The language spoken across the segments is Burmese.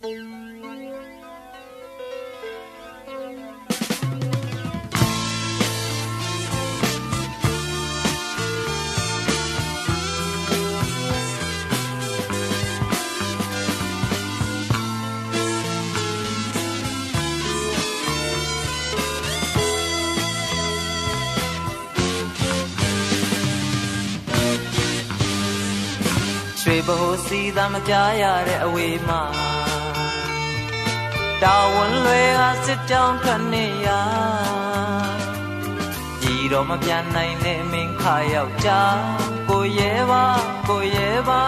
ဘိုးစီသာမကြားရတဲ့အဝေးမှာတာဝန်လွယ်ကစစ်ကြောင်းထွက်နေရကြီးတော့မပြန်နိုင်နဲ့မင်းခါယောက်ျားကိုရဲပါကိုရဲပါ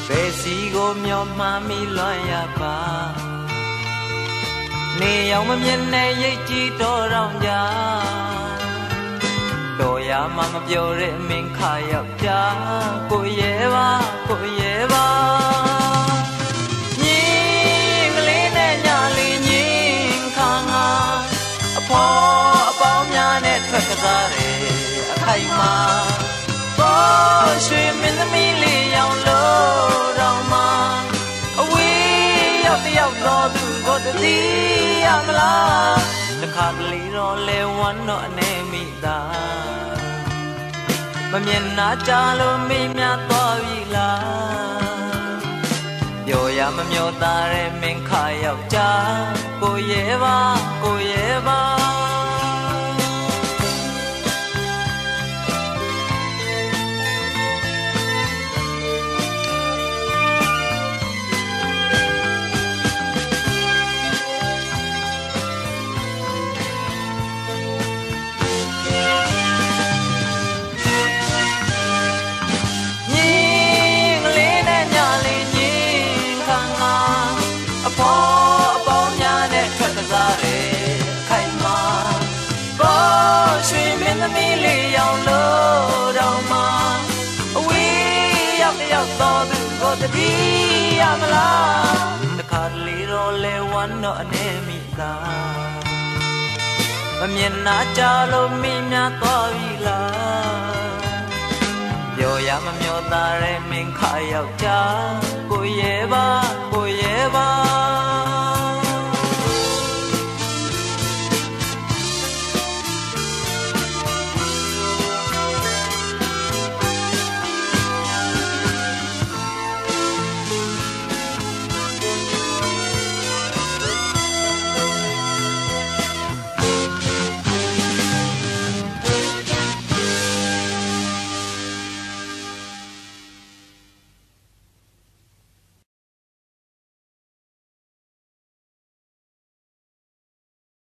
ဘယ်စီကိုမျောမှန်းမိလွန်ရပါနေရောက်မမြင်နဲ့ရိတ်ကြည့်တော်တော်ကြတော်ရမှမပြောတဲ့မင်းခါယောက်ျားကိုရဲပါကိုရဲပါညီကလေးနဲ့ညာလေးညီခါငါအဖေါ်အပေါင်းများနဲ့ထွက်ကစားတယ်အခိုင်မာပေါ်ရွှေမင်းသမီးလေးရောင်လို့တော်မှာအဝေးရောက်တယောက်တော်သူကိုတတိရမလားတခါတလေတော့လဲဝမ်းတော့အနေမိတာမမြင်နာကြလို့မိများသွားပြီလားပြောရမမျောသားတဲ့မင်းခါယောက်ျားကိုရဲပါကိုရဲပါသမီးလေးရောင်လို့တော့မှအဝေးရောက်တယောက်တော်သူကိုတတိရမလားတခါတလေတော့လဲဝမ်းတော့အနေမိတာမမြင်နာကြလို့မိများသွားပြီလားပြောရမမျောသားတဲ့မင်းခါယောက်ျားကိုရဲပါကိုရဲပါ